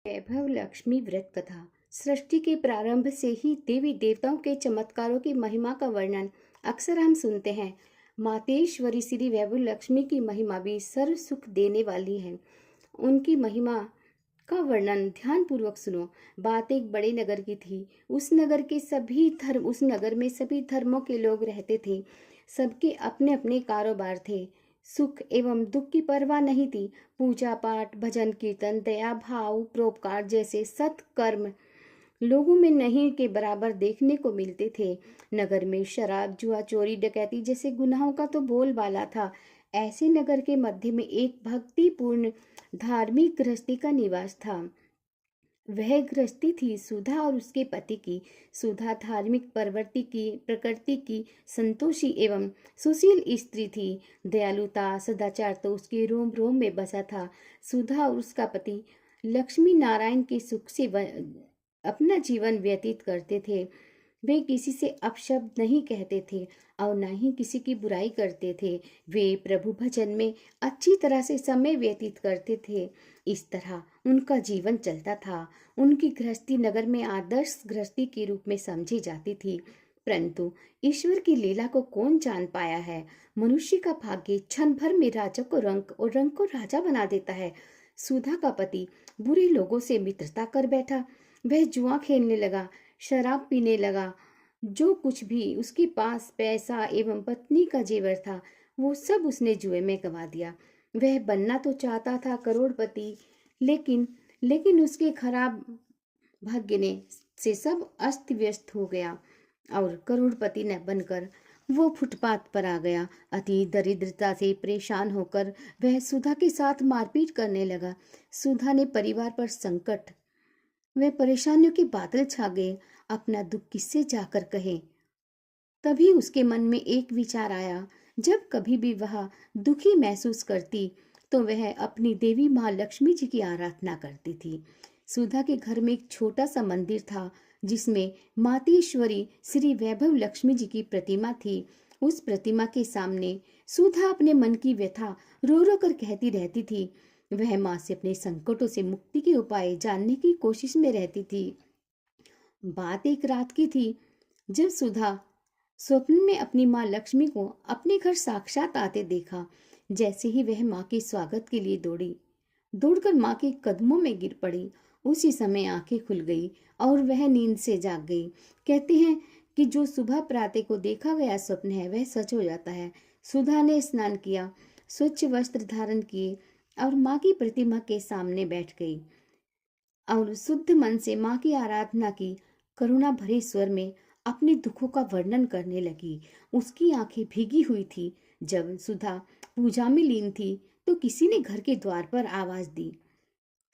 वैभव लक्ष्मी व्रत कथा। सृष्टि के प्रारंभ से ही देवी देवताओं के चमत्कारों की महिमा का वर्णन अक्सर हम सुनते हैं। मातेश्वरी श्री वैभव लक्ष्मी की महिमा भी सर्व सुख देने वाली है। उनकी महिमा का वर्णन ध्यान पूर्वक सुनो। बात एक बड़े नगर की थी। उस नगर में सभी धर्मों के लोग रहते थे। सबके अपने अपने कारोबार थे। सुख एवं दुख की परवाह नहीं थी। पूजा पाठ, भजन कीर्तन, दया भाव, परोपकार जैसे सत्कर्म लोगों में नहीं के बराबर देखने को मिलते थे। नगर में शराब, जुआ, चोरी, डकैती जैसे गुनाहों का तो बोलबाला था। ऐसे नगर के मध्य में एक भक्तिपूर्ण धार्मिक गृहस्थी का निवास था। वह गृहस्थी थी सुधा और उसके पति की। सुधा धार्मिक प्रकृति की संतोषी एवं सुशील स्त्री थी। दयालुता, सदाचार तो उसके रोम रोम में बसा था। सुधा और उसका पति लक्ष्मी नारायण के सुख से अपना जीवन व्यतीत करते थे। वे किसी से अपशब्द नहीं कहते थे और न ही किसी की बुराई करते थे। वे प्रभु भजन में अच्छी तरह से समय व्यतीत करते थे। इस तरह उनका जीवन चलता था। उनकी गृहस्थी नगर में आदर्श गृहस्थी के रूप में समझी जाती थी। परंतु ईश्वर की लीला को कौन जान पाया है। मनुष्य का भाग्य क्षण भर में राजा को रंक और रंक को राजा बना देता है। सुधा का पति बुरे लोगों से मित्रता कर बैठा। वह जुआ खेलने लगा, शराब पीने लगा। जो कुछ भी उसके पास पैसा एवं पत्नी का जेवर था, वो सब उसने जुए में गंवा दिया। वह बनना तो चाहता था करोड़पति, लेकिन उसके खराब भाग्य ने से सब अस्त व्यस्त हो गया और करोड़पति न बनकर वो फुटपाथ पर आ गया। अति दरिद्रता से परेशान होकर वह सुधा के साथ मारपीट करने लगा। सुधा ने परिवार पर संकट वे परेशानियों के बादल छा गए। अपना दुख किससे जाकर कहे। तभी उसके मन में एक विचार आया। जब कभी भी वह दुखी महसूस करती तो वह अपनी देवी माँ लक्ष्मी जी की आराधना करती थी। सुधा के घर में एक छोटा सा मंदिर था जिसमें मातेश्वरी श्री वैभव लक्ष्मी जी की प्रतिमा थी। उस प्रतिमा के सामने सुधा अपने मन की व्यथा रो रो कर कहती रहती थी। वह माँ से अपने संकटों से मुक्ति के उपाय जानने की कोशिश में रहती थी। बात एक रात की थी जब सुधा स्वप्न में अपनी माँ लक्ष्मी को अपने घर साक्षात आते देखा। जैसे ही वह माँ के स्वागत के लिए दौड़कर माँ के कदमों में गिर पड़ी। उसी समय आंखें खुल गई और वह नींद से जाग गई। कहते हैं कि जो सुबह प्रातः को देखा गया स्वप्न है वह सच हो जाता है। सुधा ने स्नान किया, स्वच्छ वस्त्र धारण किए और माँ की प्रतिमा के सामने बैठ गई और शुद्ध मन से माँ की आराधना की। करुणा भरे स्वर में अपने दुखों का वर्णन करने लगी। उसकी आंखें भीगी हुई थी। जब सुधा पूजा में लीन थी तो किसी ने घर के द्वार पर आवाज दी।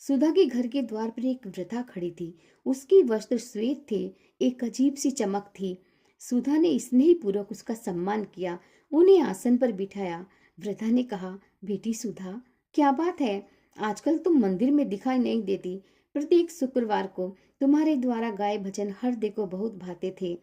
सुधा के घर के द्वार पर एक वृद्धा खड़ी थी। उसके वस्त्र श्वेत थे, एक अजीब सी चमक थी। सुधा ने स्नेहपूर्वक उसका सम्मान किया, उन्हें आसन पर बिठाया। वृद्धा ने कहा, बेटी सुधा, क्या बात है, आजकल तुम मंदिर में दिखाई नहीं देती। प्रत्येक शुक्रवार को तुम्हारे द्वारा गाए भजन हृदय को बहुत भाते थे,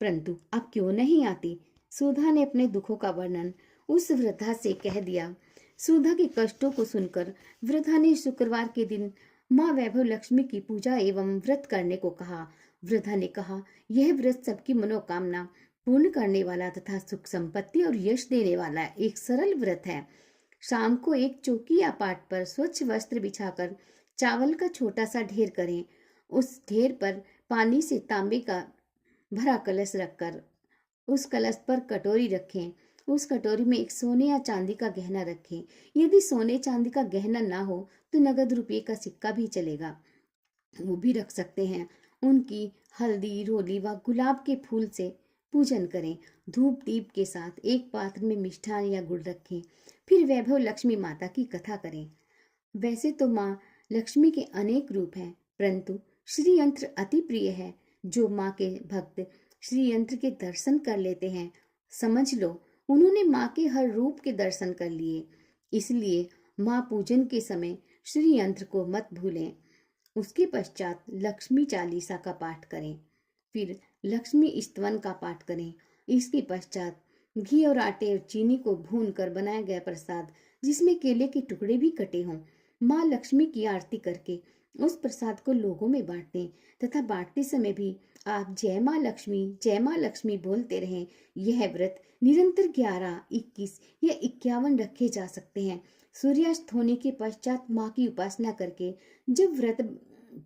परंतु अब क्यों नहीं आती। सुधा ने अपने दुखों का वर्णन उस वृद्धा से कह दिया। सुधा के कष्टों को सुनकर वृद्धा ने शुक्रवार के दिन माँ वैभव लक्ष्मी की पूजा एवं व्रत करने को कहा। वृद्धा ने कहा, यह व्रत सबकी मनोकामना पूर्ण करने वाला तथा सुख संपत्ति और यश देने वाला एक सरल व्रत है। शाम को एक चौकी या पाट पर स्वच्छ वस्त्र बिछाकर चावल का छोटा सा ढेर करें। उस ढेर पर पानी से तांबे का भरा कलश रखकर उस कलश पर कटोरी रखें। उस कटोरी में एक सोने या चांदी का गहना रखें। यदि सोने चांदी का गहना ना हो तो नगद रुपये का सिक्का भी चलेगा, वो भी रख सकते हैं। उनकी हल्दी, रोली व गुलाब के फूल से पूजन करें। धूप दीप के साथ एक पात्र में मिष्ठान या गुड़ रखें। फिर वैभव लक्ष्मी माता की कथा करें। वैसे तो माँ लक्ष्मी के अनेक रूप हैं, परंतु श्री यंत्र अति प्रिय है। जो माँ के भक्त श्री यंत्र के दर्शन कर लेते हैं, समझ लो उन्होंने माँ के हर रूप के दर्शन कर लिए। इसलिए माँ पूजन के समय श्री यंत्र को मत भूलें। उसके पश्चात लक्ष्मी चालीसा का पाठ करें, फिर लक्ष्मी स्तवन का पाठ करें। इसके पश्चात घी और आटे और चीनी को भून कर बनाया गया प्रसाद, जिसमें केले के टुकड़े भी कटे हों, माँ लक्ष्मी की आरती करके उस प्रसाद को लोगों में बांट दें तथा बांटते समय भी आप जय माँ लक्ष्मी बोलते रहें। यह व्रत निरंतर 11, 21 या 51 रखे जा सकते हैं। सूर्यास्त होने के पश्चात माँ की उपासना करके जब व्रत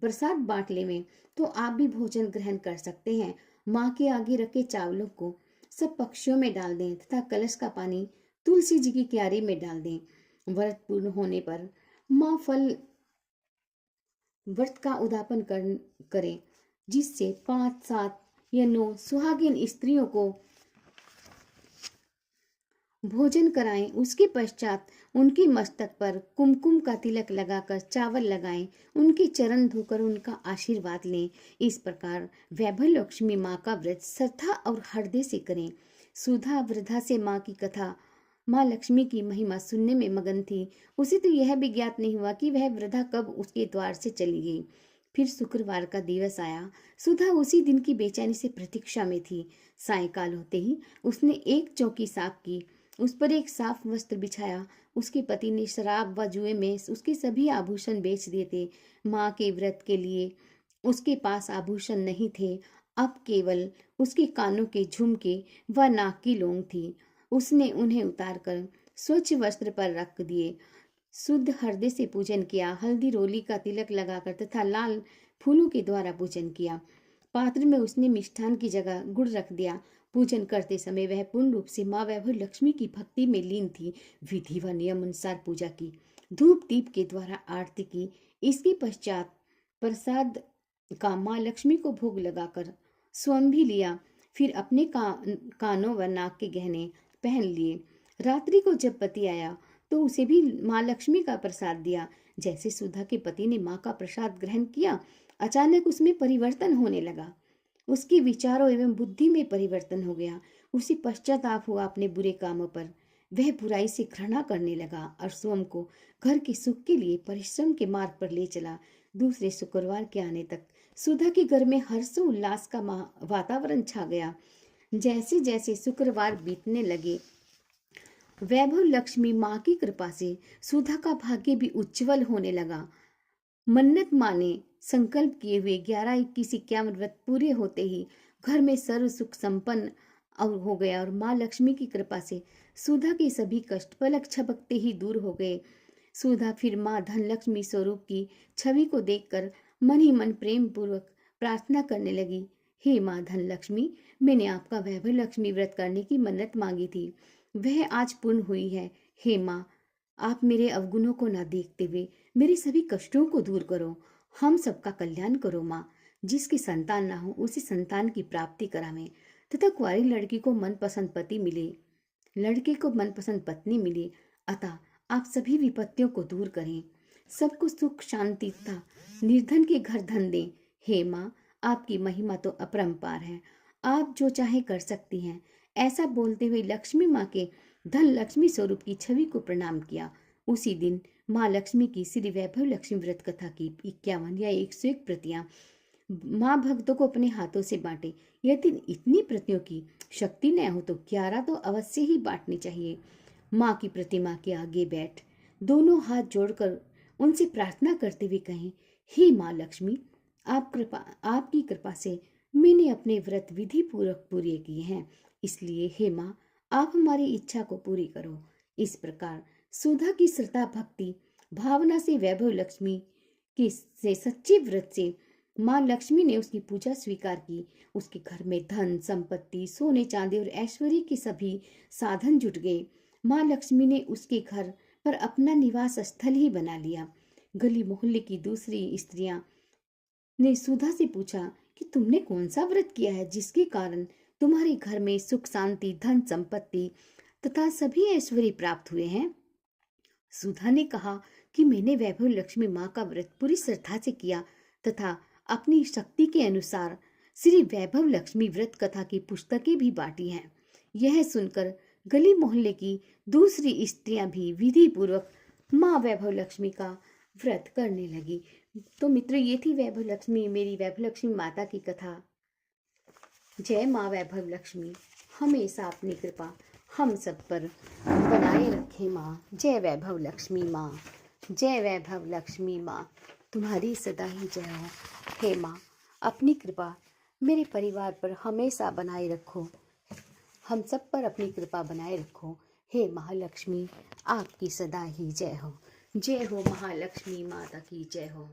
प्रसाद बांट लेवें तो आप भी भोजन ग्रहण कर सकते हैं। माँ के आगे रखे चावलों को सब पक्षियों में डाल दें तथा कलश का पानी तुलसी जी की क्यारी में डाल दें। व्रत पूर्ण होने पर माँ फल व्रत का उद्यापन करें, जिससे 5, 7 या 9 सुहागिन स्त्रियों को भोजन कराएं। उसके पश्चात उनके मस्तक पर कुमकुम का तिलक लगाकर चावल लगाएं, उनके चरण धोकर उनका आशीर्वाद लें। इस प्रकार वैभव लक्ष्मी माँ का व्रत श्रद्धा और हृदय से करें। सुधा वृद्धा से माँ की कथा माँ लक्ष्मी की महिमा सुनने में मगन थी। उसे तो यह भी ज्ञात नहीं हुआ कि वह वृद्धा कब उसके द्वार से चली गई। फिर शुक्रवार का दिवस आया। सुधा उसी दिन की बेचैनी से प्रतीक्षा में थी। सायंकाल होते ही उसने एक चौकी साफ की, उस पर एक साफ वस्त्र बिछाया। उसके पति ने शराब व जुए में उसके सभी आभूषण बेच दिए थे। माँ के व्रत के लिए उसके पास आभूषण नहीं थे, अब केवल उसके कानों के झुमके व नाक की लौंग थी। उसने उन्हें उतारकर स्वच्छ वस्त्र पर रख दिए, शुद्ध हृदय से पूजन किया, हल्दी रोली का तिलक लगाकर तथा लाल फूलों के द्वारा पूजन किया। पात्र में उसने मिष्ठान की जगह गुड़ रख दिया। पूजन करते समय वह पूर्ण रूप से माँ वैभव लक्ष्मी की भक्ति में लीन थी। विधि व नियम अनुसार पूजा की, धूप दीप के द्वारा आरती की। इसके पश्चात प्रसाद का माँ लक्ष्मी को भोग लगाकर स्वयं भी लिया। फिर अपने कानों व नाक के गहने पहन लिए। रात्रि को जब पति आया तो उसे भी माँ लक्ष्मी का प्रसाद दिया। जैसे सुधा के पति ने माँ का प्रसाद ग्रहण किया, अचानक उसमें परिवर्तन होने लगा। उसके विचारों एवं बुद्धि में परिवर्तन हो गया। उसे पश्चाताप हुआ अपने बुरे कामों पर। वह बुराई से घृणा करने लगा और स्वयं को घर के सुख के लिए परिश्रम के मार्ग पर ले चला। दूसरे शुक्रवार के आने तक सुधा के घर में हर्षोल्लास का वातावरण छा गया। जैसे जैसे शुक्रवार बीतने लगे, वैभव लक्ष्मी माँ की कृपा से सुधा का भाग्य भी उज्जवल होने लगा। मन्नत माने संकल्प किए हुए 11, 21, 51 व्रत पूरे होते ही घर में सर्व सुख संपन्न और हो गया और माँ लक्ष्मी की कृपा से सुधा के सभी कष्ट पलक झपकते ही दूर हो गए। सुधा फिर माँ धनलक्ष्मी स्वरूप की छवि को देखकर मन ही मन प्रेम पूर्वक प्रार्थना करने लगी। हे माँ धनलक्ष्मी, मैंने आपका वैभव लक्ष्मी व्रत करने की मन्नत मांगी थी, वह आज पूर्ण हुई है। हे माँ, आप मेरे अवगुणों को न देखते हुए मेरे सभी कष्टों को दूर करो। हम सबका कल्याण करो माँ। जिसकी संतान ना हो उसे संतान की प्राप्ति करावें तथा कुंवारी लड़की को मनपसंद पति मिले, लड़के को मनपसंद पत्नी मिले। अतः आप सभी विपत्तियों को दूर करें, सबको सुख शांति तथा निर्धन के घर धन दें। हे माँ, आपकी महिमा तो अपरंपार है, आप जो चाहे कर सकती हैं। ऐसा बोलते हुए लक्ष्मी माँ के धन लक्ष्मी स्वरूप की छवि को प्रणाम किया। उसी दिन माँ लक्ष्मी की श्री वैभव लक्ष्मी व्रत कथा की 51 या 101 प्रतियां माँ भक्तों को अपने हाथों से बांटे। यदि इतनी प्रतियों की शक्ति न हो तो 11 तो अवश्य ही बांटनी चाहिए। माँ की प्रतिमा के आगे बैठ दोनों हाथ जोड़कर उनसे प्रार्थना करते हुए कहें, हे माँ लक्ष्मी, आपकी कृपा से मैंने अपने व्रत विधि पूर्वक पूरे किए हैं, इसलिए हे माँ, आप हमारी इच्छा को पूरी करो। इस प्रकार सुधा की श्रद्धा भक्ति भावना से वैभव लक्ष्मी की से सच्चे व्रत से माँ लक्ष्मी ने उसकी पूजा स्वीकार की। उसके घर में धन संपत्ति, सोने चांदी और ऐश्वर्य के सभी साधन जुट गए। माँ लक्ष्मी ने उसके घर पर अपना निवास स्थल ही बना लिया। गली मोहल्ले की दूसरी स्त्रियां ने सुधा से पूछा कि तुमने कौन सा व्रत किया है जिसके कारण तुम्हारे घर में सुख शांति, धन संपत्ति तथा सभी ऐश्वर्य प्राप्त हुए हैं। सुधा ने कहा कि मैंने वैभव लक्ष्मी माँ का व्रत पूरी श्रद्धा से किया तथा अपनी शक्ति के अनुसार श्री वैभव लक्ष्मी व्रत कथा की पुस्तकें भी बांटी हैं। यह सुनकर गली मोहल्ले की दूसरी स्त्रियां भी विधि पूर्वक माँ वैभव लक्ष्मी का व्रत करने लगी। तो मित्र, ये थी वैभव लक्ष्मी, मेरी वैभव लक्ष्मी माता की कथा। जय माँ वैभव लक्ष्मी, हमेशा अपनी कृपा हम सब पर बनाए रखे माँ। जय वैभव लक्ष्मी माँ, जय वैभव लक्ष्मी माँ। तुम्हारी सदा ही जय हो। हे माँ, अपनी कृपा मेरे परिवार पर हमेशा बनाए रखो। हम सब पर अपनी कृपा बनाए रखो। हे महालक्ष्मी, आपकी सदा ही जय हो। जय हो महालक्ष्मी माता की जय हो।